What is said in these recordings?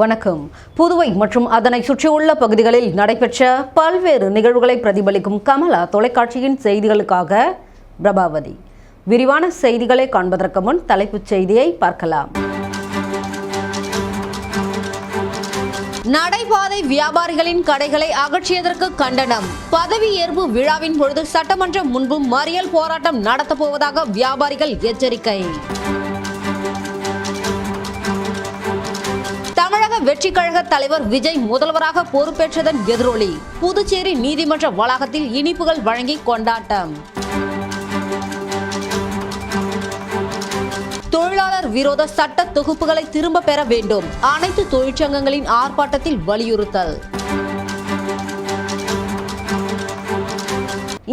வணக்கம். புதுவை மற்றும் அதனை சுற்றியுள்ள பகுதிகளில் நடைபெற்ற பல்வேறு நிகழ்வுகளை பிரதிபலிக்கும் கமலா தொலைக்காட்சியின் செய்திகளுக்காக பிரபாவதி. விரிவான செய்திகளை காண்பதற்கு முன் தலைப்புச் செய்தியை பார்க்கலாம். நடைபாதை வியாபாரிகளின் கடைகளை அகற்றியதற்கு கண்டனம். பதவியேற்பு விழாவின் பொழுது சட்டமன்றம் முன்பு மறியல் போராட்டம் நடத்தப்போவதாக வியாபாரிகள் எச்சரிக்கை. தமிழக வெற்றிக் கழக தலைவர் விஜய் முதல்வராக பொறுப்பேற்றதன் எதிரொலி. புதுச்சேரி நீதிமன்ற வளாகத்தில் இனிப்புகள் வழங்கி கொண்டாட்டம். தொழிலாளர் விரோத சட்ட தொகுப்புகளை திரும்ப பெற வேண்டும். அனைத்து தொழிற்சங்கங்களின் ஆர்ப்பாட்டத்தில் வலியுறுத்தல்.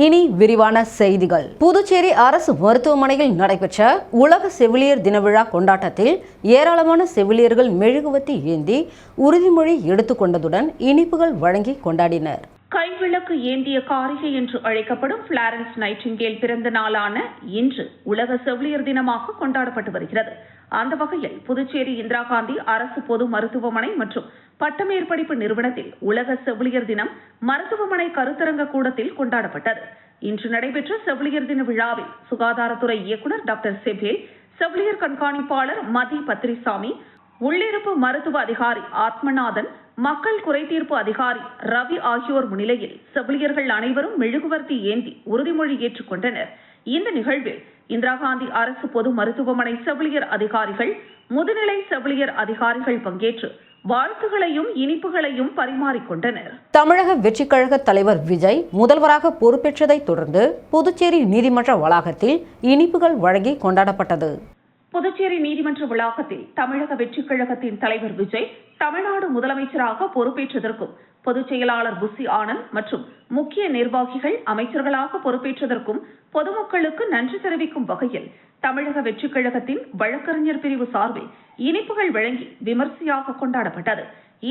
இனி விரிவான செய்திகள். புதுச்சேரி அரசு மருத்துவமனையில் நடைபெற்ற உலக செவிலியர் தின விழா கொண்டாட்டத்தில் ஏராளமான செவிலியர்கள் மெழுகுவர்த்தி ஏந்தி உறுதிமொழி எடுத்துக்கொண்டதுடன் இனிப்புகள் வழங்கி கொண்டாடினர். கைவிளக்கு ஏந்திய காரிகை என்று அழைக்கப்படும் பிளாரன்ஸ் நைட்டிங்கேல் பிறந்த நாளான இன்று உலக செவிலியர் தினமாக கொண்டாடப்பட்டு வருகிறது. அந்த வகையில் புதுச்சேரி இந்திரா காந்தி அரசு பொது மருத்துவமனை மற்றும் பட்டமேற்படிப்பு நிறுவனத்தில் உலக செவிலியர் தினம் மருத்துவமனை கருத்தரங்க கூடத்தில் கொண்டாடப்பட்டது. இன்று நடைபெற்ற செவிலியர் தின விழாவில் சுகாதாரத்துறை இயக்குநர் டாக்டர் செபேல், செவிலியர் கண்காணிப்பாளர் மதி பத்ரிசாமி, உள்ளிருப்பு மருத்துவ அதிகாரி ஆத்மநாதன், மக்கள் குறைதீர்ப்பு அதிகாரி ரவி ஆகியோர் முன்னிலையில் செவிலியர்கள் அனைவரும் மெழுகுவர்த்தி ஏந்தி உறுதிமொழி ஏற்றுக்கொண்டனர். இந்த நிகழ்வில் இந்திரா காந்தி அரசு பொது மருத்துவமனை செவிலியர் அதிகாரிகள், முதுநிலை செவிலியர் அதிகாரிகள் பங்கேற்று வாழ்த்துகளையும் இனிப்புகளையும் பரிமாறிக்கொண்டனர். தமிழக வெற்றிக் கழக தலைவர் விஜய் முதல்வராக பொறுப்பேற்றதை தொடர்ந்து புதுச்சேரி நீதிமன்ற வளாகத்தில் இனிப்புகள் வழங்கி கொண்டாடப்பட்டது. புதுச்சேரி நீதிமன்ற வளாகத்தில் தமிழக வெற்றிக் கழகத்தின் தலைவர் விஜய் தமிழ்நாடு முதலமைச்சராக பொறுப்பேற்றதற்கும், பொதுச் செயலாளர் புசி ஆனந்த் மற்றும் முக்கிய நிர்வாகிகள் அமைச்சர்களாக பொறுப்பேற்றதற்கும் பொதுமக்களுக்கு நன்றி தெரிவிக்கும் வகையில் தமிழக வெற்றிக் கழகத்தின் வழக்கறிஞர் பிரிவு சார்பில் இனிப்புகள் வழங்கி விமர்சையாக கொண்டாடப்பட்டது.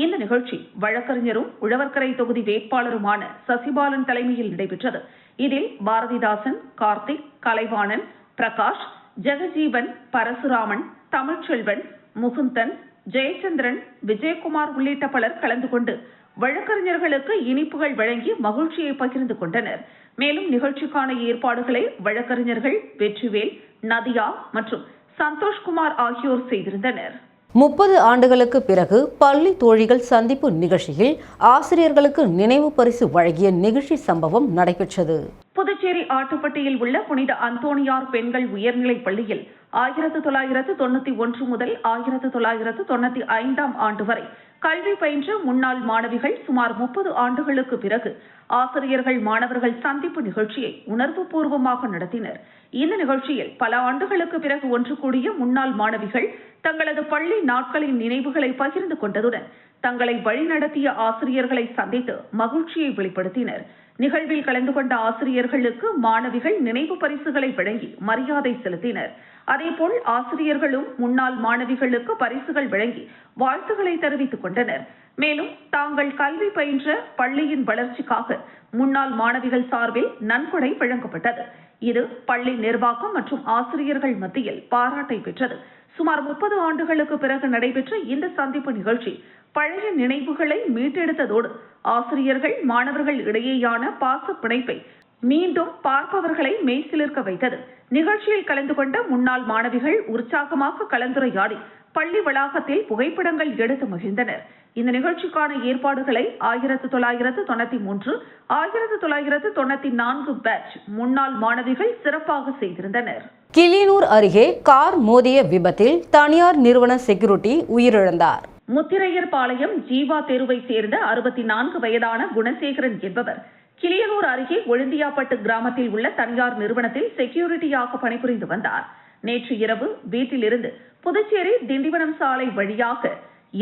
இந்த நிகழ்ச்சி வழக்கறிஞரும் உழவர்கரை தொகுதி வேட்பாளருமான சசிபாலன் தலைமையில் நடைபெற்றது. இதில் பாரதிதாசன், கார்த்திக், கலைவாணன், பிரகாஷ், ஜெகஜீவன், பரசுராமன், தமிழ்ச்செல்வன், முகுந்தன், ஜெயச்சந்திரன், விஜயகுமார் உள்ளிட்ட பலர் கலந்து கொண்டு வழக்கறிஞர்களுக்கு இனிப்புகள் வழங்கி மகிழ்ச்சியை பகிர்ந்து கொண்டனர். மேலும் நிகழ்ச்சிக்கான ஏற்பாடுகளை வழக்கறிஞர்கள் வெற்றிவேல், நதியா மற்றும் சந்தோஷ்குமார் ஆகியோர் செய்திருந்தனர். 30 ஆண்டுகளுக்கு பிறகு பள்ளி தோழிகள் சந்திப்பு நிகழ்ச்சியில் ஆசிரியர்களுக்கு நினைவு பரிசு வழங்கிய நிகழ்ச்சி சம்பவம் நடைபெற்றது. புதுச்சேரி ஆட்டுப்பட்டியில் உள்ள புனித அந்தோணியார் பெண்கள் உயர்நிலைப் பள்ளியில் 1991 முதல் 1995 ஆண்டு வரை கல்வி பயின்ற முன்னாள் மாணவிகள் சுமார் 30 ஆண்டுகளுக்கு பிறகு ஆசிரியர்கள் மாணவர்கள் சந்திப்பு நிகழ்ச்சியை உணர்வுபூர்வமாக நடத்தினர். இந்த நிகழ்ச்சியில் பல ஆண்டுகளுக்கு பிறகு ஒன்று கூடிய முன்னாள் மாணவிகள் தங்களது பள்ளி நாட்களின் நினைவுகளை பகிர்ந்து கொண்டதுடன் தங்களை வழிநடத்திய ஆசிரியர்களை சந்தித்து மகிழ்ச்சியை வெளிப்படுத்தினர். நிகழ்வில் கலந்து கொண்ட ஆசிரியர்களுக்கு மாணவிகள் நினைவு பரிசுகளை வழங்கி மரியாதை செலுத்தினர். அதேபோல் ஆசிரியர்களும் முன்னாள் மாணவிகளுக்கு பரிசுகள் வழங்கி வாழ்த்துக்களை தெரிவித்துக் கொண்டனர். மேலும் தாங்கள் கல்வி பயின்ற பள்ளியின் வளர்ச்சிக்காக முன்னாள் மாணவிகள் சார்பில் நன்கொடை வழங்கப்பட்டது. இது பள்ளி நிர்வாகம் மற்றும் ஆசிரியர்கள் மத்தியில் பாராட்டை பெற்றது. சுமார் 30 ஆண்டுகளுக்கு பிறகு நடைபெற்ற இந்த சந்திப்பு நிகழ்ச்சி பழைய நினைவுகளை மீட்டெடுத்ததோடு ஆசிரியர்கள் மாணவர்கள் இடையேயான பாச பிணைப்பை மீண்டும் பார்ப்பவர்களை மெய்சிலிர்க்க வைத்தது. நிகழ்ச்சியில் கலந்து கொண்ட முன்னாள் மாணவிகள் உற்சாகமாக கலந்துரையாடி பள்ளி வளாகத்தில் புகைப்படங்கள் எடுத்து மகிழ்ந்தனர். இந்த நிகழ்ச்சிக்கான ஏற்பாடுகளை 1993, 1994 பேட்ச் முன்னாள் மாணவிகள் சிறப்பாக செய்திருந்தனர். கிளியனூர் அருகே கார் மோதிய விபத்தில் தனியார் நிறுவன செக்யூரிட்டி உயிரிழந்தார். முத்திரையர் பாளையம் ஜீவா தெருவை சேர்ந்த 64 வயதான குணசேகரன் என்பவர் கிளியனூர் அருகே ஒழுந்தியாப்பட்டு கிராமத்தில் உள்ள தனியார் நிறுவனத்தில் செக்யூரிட்டியாக பணிபுரிந்து வந்தார். நேற்று இரவு வீட்டிலிருந்து புதுச்சேரி திண்டிவனம் சாலை வழியாக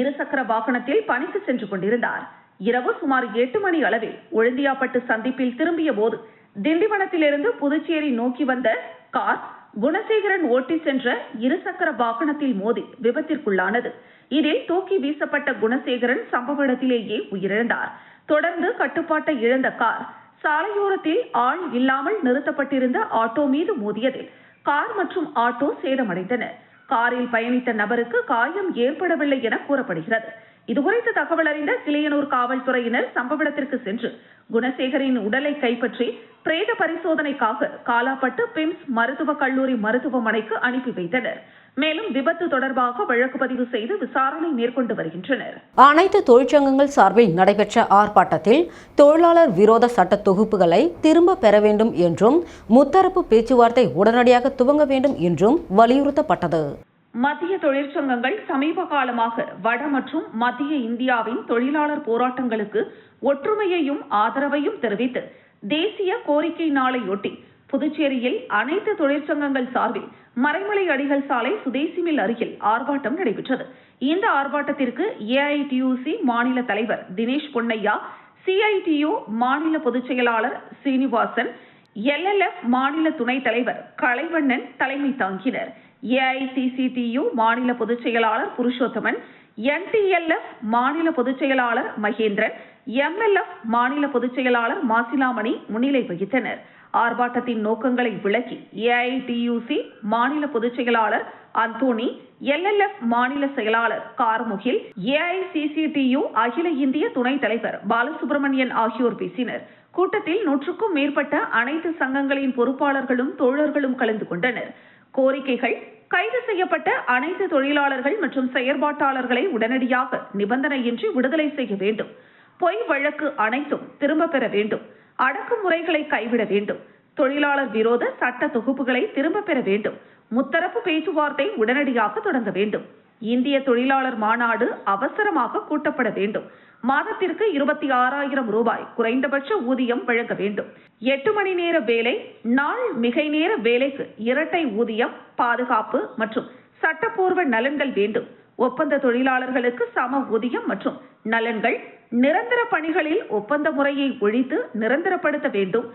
இருசக்கர வாகனத்தில் பணிக்கு சென்று கொண்டிருந்தார். இரவு சுமார் 8 மணி அளவில் ஒழுந்தியாப்பட்டு சந்திப்பில் திரும்பிய போது திண்டிவனத்திலிருந்து புதுச்சேரி நோக்கி வந்த கார் குணசேகரன் ஓட்டி சென்ற இருசக்கர வாகனத்தில் மோதி விபத்திற்குள்ளானது. இதில் தூக்கி வீசப்பட்ட குணசேகரன் சம்பவ இடத்திலேயே உயிரிழந்தார். தொடர்ந்து கட்டுப்பாட்டை இழந்த கார் சாலையோரத்தில் ஆள் இல்லாமல் நிறுத்தப்பட்டிருந்த ஆட்டோ மீது மோதியதில் கார் மற்றும் ஆட்டோ சேதமடைந்தன. காரில் பயணித்த நபருக்கு காயம் ஏற்படவில்லை என கூறப்படுகிறது. இதுகுறித்து தகவல் அறிந்த கிளியனூர் காவல்துறையினர் சம்பவ இடத்திற்கு சென்று குணசேகரின் உடலை கைப்பற்றி பிரேத பரிசோதனைக்காக காலாப்பட்டு பிம்ஸ் மருத்துவக் கல்லூரி மருத்துவமனைக்கு அனுப்பி வைத்தனர். மேலும் விபத்து தொடர்பாக வழக்கு பதிவு செய்து விசாரணை மேற்கொண்டு வருகின்றனர். அனைத்து தொழிற்சங்கங்கள் சார்பில் நடைபெற்ற ஆர்ப்பாட்டத்தில் தொழிலாளர் விரோத சட்ட தொகுப்புகளை திரும்ப பெற வேண்டும் என்றும் முத்தரப்பு பேச்சுவார்த்தை உடனடியாக துவங்க வேண்டும் என்றும் வலியுறுத்தப்பட்டது. மத்திய தொழிற்சங்கங்கள் சமீப காலமாக வட மற்றும் மத்திய இந்தியாவின் தொழிலாளர் போராட்டங்களுக்கு ஒற்றுமையையும் ஆதரவையும் தெரிவித்து தேசிய கோரிக்கை நாளையொட்டி புதுச்சேரியில் அனைத்து தொழிற்சங்கங்கள் சார்பில் மறைமலை அடிகள் சாலை சுதேசி மில் அருகில் ஆர்ப்பாட்டம் நடைபெற்றது. இந்த ஆர்ப்பாட்டத்திற்கு ஏஐடியூசி மாநில தலைவர் தினேஷ் பொன்னையா, சிஐடியு மாநில பொதுச் செயலாளர் சீனிவாசன், எல்எல்எஃப் மாநில துணைத் தலைவர் கலைவண்ணன் தலைமை தாங்கினர். ஏஐசிசிடியு மாநில பொதுச் செயலாளர் புருஷோத்தமன், என்டிஎல்எஃப் மாநில பொதுச் செயலாளர் மகேந்திரன், எம்எல்எஃப் மாநில பொதுச் செயலாளர் மாசிலாமணி முன்னிலை வகித்தனர். ஆர்ப்பாட்டத்தின் நோக்கங்களை விளக்கி ஏஐடியூசி மாநில பொதுச் செயலாளர் அந்தோணி, எல்எல்எஃப் மாநில செயலாளர் கார்முகில், ஏஐசிசிடியு அகில இந்திய துணைத் தலைவர் பாலசுப்ரமணியன் ஆகியோர் பேசினர். கூட்டத்தில் 100க்கும் மேற்பட்ட அனைத்து சங்கங்களின் பொறுப்பாளர்களும் தோழர்களும் கலந்து கொண்டனர். கோரிக்கைகள்: கைது செய்யப்பட்ட அனைத்து தொழிலாளர்கள் மற்றும் செயற்பாட்டாளர்களை உடனடியாக நிபந்தனையின்றி விடுதலை செய்ய வேண்டும். பொய் வழக்கு அனைத்தும் திரும்ப பெற வேண்டும். அடக்குமுறைகளை கைவிட வேண்டும். தொழிலாளர் விரோத சட்ட தொகுப்புகளை திரும்ப பெற வேண்டும். முத்தரப்பு பேச்சுவார்த்தை உடனடியாக தொடங்க வேண்டும். இந்திய தொழிலாளர் மாநாடு அவசரமாக கூட்டப்பட வேண்டும். மாதத்திற்கு 26,000 ரூபாய் குறைந்தபட்ச ஊதியம் வழங்க வேண்டும். 8 மணி நேர வேலை, நாள் மிகை நேர வேலைக்கு இரட்டை ஊதியம், பாதுகாப்பு மற்றும் சட்டப்பூர்வ நலன்கள் வேண்டும். ஒப்பந்த தொழிலாளர்களுக்கு சம ஊதியம் மற்றும் நலன்கள். நிரந்தர பணிகளில் ஒப்பந்த முறையை ஒழித்து நிரந்தரப்படுத்த வேண்டும்.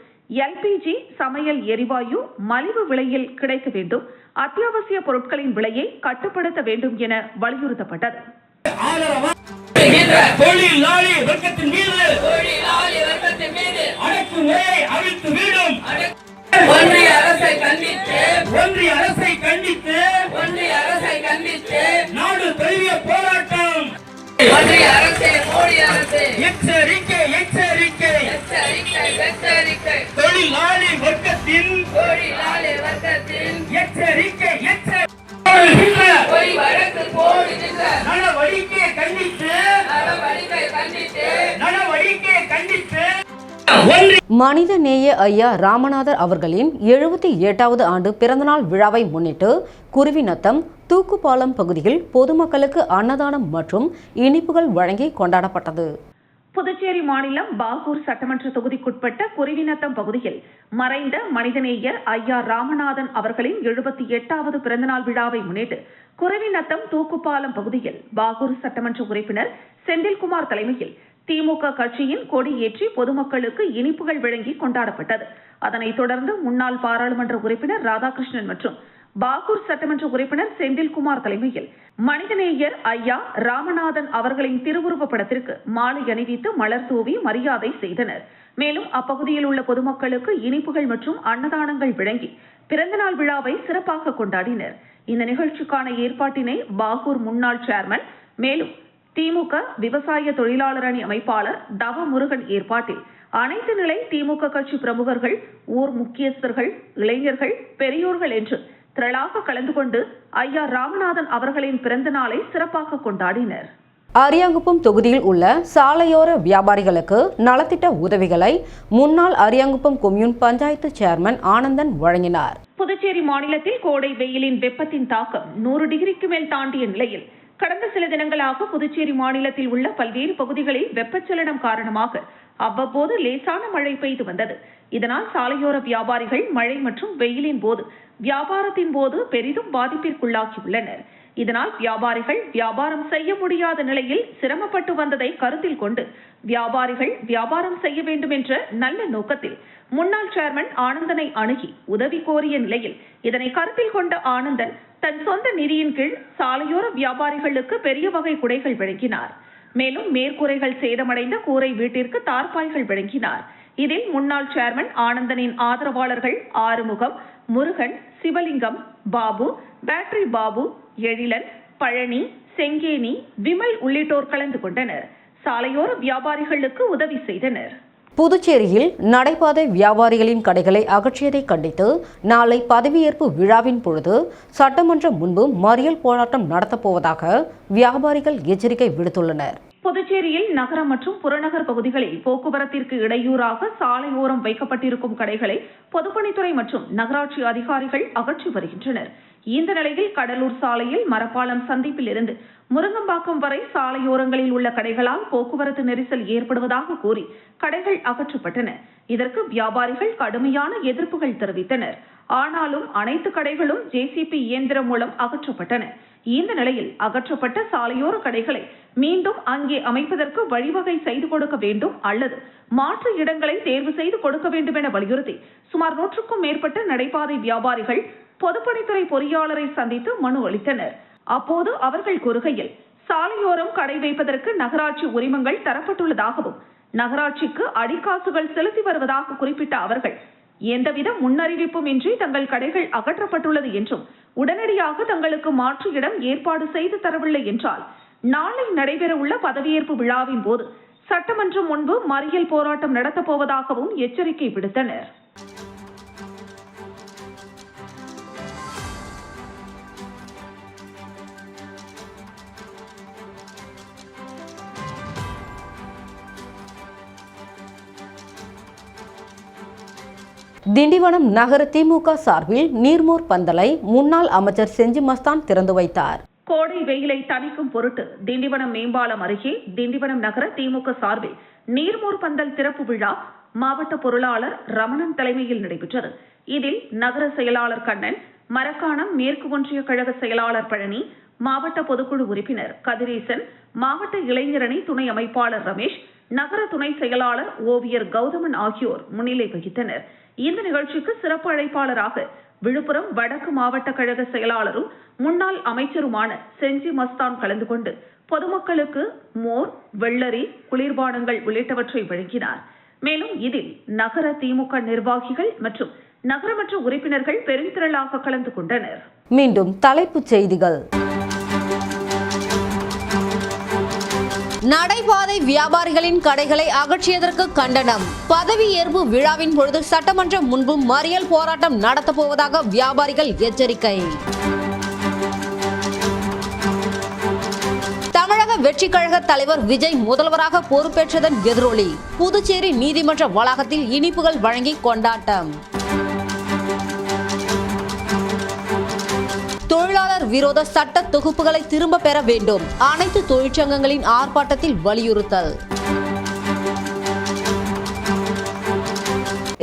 எல்பிஜி சமையல் எரிவாயு மலிவு விலையில் கிடைக்க வேண்டும். அத்தியாவசிய பொருட்களின் விலையை கட்டுப்படுத்த வேண்டும் என வலியுறுத்தப்பட்டது. தொழிலாளி வர்க்கத்தின் மீது அடக்குமுறையை அவிழ்த்து விடும். ஒன்றிய அரசை கண்டித்து நாடு தழுவிய போராட்டம். ஒன்றிய அரசே, மோடி அரசே, எச்சரிக்கை. தொழிலாளி வர்க்கத்தின் எச்சரிக்கை. மனிதநேய ஐயா ராமநாதர் அவர்களின் 78வது ஆண்டு பிறந்தநாள் விழாவை முன்னிட்டு குருவிநத்தம் தூக்குப்பாலம் பகுதியில் பொதுமக்களுக்கு அன்னதானம் மற்றும் இனிப்புகள் வழங்கி கொண்டாடப்பட்டது. புதுச்சேரி மாநிலம் பாகூர் சட்டமன்ற தொகுதிக்குட்பட்ட குருவிநத்தம் பகுதியில் மறைந்த மனிதநேயர் ஐயா ராமநாதன் அவர்களின் 78வது பிறந்தநாள் விழாவை முன்னிட்டு குருவிநத்தம் தூக்குப்பாலம் பகுதியில் பாகூர் சட்டமன்ற உறுப்பினர் செந்தில்குமார் தலைமையில் திமுக கட்சியின் கொடி ஏற்றி பொதுமக்களுக்கு இனிப்புகள் வழங்கி கொண்டாடப்பட்டது. அதனைத் தொடர்ந்து முன்னாள் பாராளுமன்ற உறுப்பினர் ராதாகிருஷ்ணன் மற்றும் பாகூர் சட்டமன்ற உறுப்பினர் செந்தில்குமார் தலைமையில் மனிதநேயர் ஐயா ராமநாதன் அவர்களின் திருவுருவப் படத்திற்கு மாலை அணிவித்து மலர் தூவி மரியாதை செய்தனர். மேலும் அப்பகுதியில் உள்ள பொதுமக்களுக்கு இனிப்புகள் மற்றும் அன்னதானங்கள் வழங்கி பிறந்தநாள் விழாவை சிறப்பாக கொண்டாடினர். இந்த நிகழ்ச்சிக்கான ஏற்பாட்டினை பாகூர் முன்னாள் சேர்மன் மேலும் திமுக விவசாய தொழிலாளர் அணி அமைப்பாளர் தவ முருகன் ஏற்பாட்டில் அனைத்து நிலை திமுக கட்சி பிரமுகர்கள், ஊர் முக்கியஸ்தர்கள், இளைஞர்கள், பெரியோர்கள் என்று திரளாக கலந்து கொண்டு ஐயா ராமநாதன் அவர்களின் பிறந்த நாளை சிறப்பாக கொண்டாடினர். அரியாங்குப்பம் தொகுதியில் உள்ள சாலையோர வியாபாரிகளுக்கு நலத்திட்ட உதவிகளை முன்னாள் அரியாங்குப்பம் கொம்யூன் பஞ்சாயத்து சேர்மன் ஆனந்தன் வழங்கினார். புதுச்சேரி மாநிலத்தில் கோடை வெயிலின் வெப்பத்தின் தாக்கம் 100 டிகிரிக்கு மேல் தாண்டிய நிலையில் கடந்த சில தினங்களாக புதுச்சேரி மாநிலத்தில் உள்ள பல்வேறு பகுதிகளில் வெப்பச்சலனம் காரணமாக அவ்வப்போது லேசான மழை பெய்து வந்தது. இதனால் சாலையோர வியாபாரிகள் மழை மற்றும் வெயிலின் போது வியாபாரத்தின் போது பெரிதும் பாதிப்பிற்குள்ளாகியுள்ளனர். இதனால் வியாபாரிகள் வியாபாரம் செய்ய முடியாத நிலையில் சிரமப்பட்டு வந்ததை கருத்தில் கொண்டு வியாபாரிகள் வியாபாரம் செய்ய வேண்டும் என்ற நல்ல நோக்கத்தில் முன்னாள் சேர்மன் ஆனந்தனை அணுகி உதவி கோரிய நிலையில் இதனை கருத்தில் கொண்ட ஆனந்தன் தன் சொந்த நிதியின் கீழ் சாலையோர வியாபாரிகளுக்கு பெரிய வகை குடைகள் வழங்கினார். மேலும் மேற்கூரைகள் சேதமடைந்த கூரை வீட்டிற்கு தார்பாய்கள் வழங்கினார். இதில் முன்னாள் சேர்மன் ஆனந்தனின் ஆதரவாளர்கள் ஆறுமுகம், முருகன், சிவலிங்கம், பாபு, பேட்டரி பாபு, எழிலன், பழனி, செங்கேணி, விமல் உள்ளிட்டோர் கலந்து கொண்டனர். சாலையோர வியாபாரிகளுக்கு உதவி செய்தனர். புதுச்சேரியில் நடைபாதை வியாபாரிகளின் கடைகளை அகற்றியதை கண்டித்து நாளை பதவியேற்பு விழாவின் பொழுது சட்டமன்றம் முன்பு மறியல் போராட்டம் நடத்தப்போவதாக வியாபாரிகள் எச்சரிக்கை விடுத்துள்ளனர். புதுச்சேரியில் நகரம் மற்றும் புறநகர் பகுதிகளில் போக்குவரத்திற்கு இடையூறாக சாலையோரம் வைக்கப்பட்டிருக்கும் கடைகளை பொதுப்பணித்துறை மற்றும் நகராட்சி அதிகாரிகள் அகற்றி வருகின்றனர். இந்த நிலையில் கடலூர் சாலையில் மரப்பாலம் சந்திப்பில் இருந்து முருங்கம்பாக்கம் வரை சாலையோரங்களில் உள்ள கடைகளால் போக்குவரத்து நெரிசல் ஏற்படுவதாக கூறி கடைகள் அகற்றப்பட்டன. இதற்கு வியாபாரிகள் கடுமையான எதிர்ப்புகள் தெரிவித்தனர். ஆனாலும் அனைத்து கடைகளும் JCB இயந்திரம் மூலம் அகற்றப்பட்டன. இந்த நிலையில் அகற்றப்பட்ட சாலையோர கடைகளை மீண்டும் அங்கே அமைப்பதற்கு வழிவகை செய்து கொடுக்க வேண்டும் அல்லது மாற்று இடங்களை தேர்வு செய்து கொடுக்க வேண்டும் என வலியுறுத்தி சுமார் 100க்கும் மேற்பட்ட நடைபாதை வியாபாரிகள் பொதுப்பணித்துறை பொறியாளரை சந்தித்து மனு அளித்தனர். அப்போது அவர்கள் கூறுகையில், சாலையோரம் கடை வைப்பதற்கு நகராட்சி உரிமங்கள் தரப்பட்டுள்ளதாகவும் நகராட்சிக்கு அடிக்காசுகள் செலுத்தி வருவதாக குறிப்பிட்ட அவர்கள் எந்தவித முன்னறிவிப்பும் இன்றி தங்கள் கடைகள் அகற்றப்பட்டுள்ளது என்றும் உடனடியாக தங்களுக்கு மாற்று இடம் ஏற்பாடு செய்து தரவில்லை என்றால் நாளை நடைபெறவுள்ள பதவியேற்பு விழாவின் போது சட்டமன்றம் முன்பு மறியல் போராட்டம் நடத்தப்போவதாகவும் எச்சரிக்கை விடுத்தனர். திண்டிவனம் நகர திமுக சார்பில் நீர்மோர் பந்தலை முன்னாள் அமைச்சர் செஞ்சி மஸ்தான் திறந்து வைத்தார். கோடை வெயிலை தணிக்கும் பொருட்டு திண்டிவனம் மேம்பாலம் அருகே திண்டிவனம் நகர திமுக சார்பில் நீர்மோர் பந்தல் திறப்பு விழா மாவட்ட பொருளாளர் ரமணன் தலைமையில் நடைபெற்றது. இதில் நகர செயலாளர் கண்ணன், மரக்காணம் மேற்கு ஒன்றிய கழக செயலாளர் பழனி, மாவட்ட பொதுக்குழு உறுப்பினர் கதிரேசன், மாவட்ட இளைஞரணி துணை அமைப்பாளர் ரமேஷ், நகர துணை செயலாளர் ஓவியர் கௌதமன் ஆகியோர் முன்னிலை வகித்தனர். இந்த நிகழ்ச்சிக்கு சிறப்பு அழைப்பாளராக விழுப்புரம் வடக்கு மாவட்ட கழக செயலாளரும் முன்னாள் அமைச்சருமான செஞ்சி மஸ்தான் கலந்து கொண்டு பொதுமக்களுக்கு மோர், வெள்ளரி, குளிர்பானங்கள் உள்ளிட்டவற்றை வழங்கினார். மேலும் இதில் நகர திமுக நிர்வாகிகள் மற்றும் நகரமன்ற உறுப்பினர்கள் பெருந்திரளாக கலந்து கொண்டனர். மீண்டும் தலைப்புச் செய்திகள். நடைபாதை வியாபாரிகளின் கடைகளை அகற்றியதற்கு கண்டனம். பதவியேற்பு விழாவின் பொழுது சட்டமன்றம் முன்பு மறியல் போராட்டம் நடத்தப்போவதாக வியாபாரிகள் எச்சரிக்கை. தமிழக வெற்றிக் கழக தலைவர் விஜய் முதல்வராக பொறுப்பேற்றதன் எதிரொலி. புதுச்சேரி நீதிமன்ற வளாகத்தில் இனிப்புகள் வழங்கி கொண்டாட்டம். தொழிலாளர் விரோத சட்ட தொகுப்புகளை திரும்ப பெற வேண்டும். அனைத்து தொழிற்சங்கங்களின் ஆர்ப்பாட்டத்தில் வலியுறுத்தல்.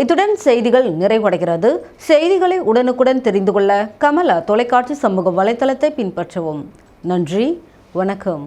இத்துடன் செய்திகள் நிறைவடைகிறது. செய்திகளை உடனுக்குடன் தெரிந்து கொள்ள கமலா தொலைக்காட்சி சமூக வலைதளத்தை பின்பற்றவும். நன்றி, வணக்கம்.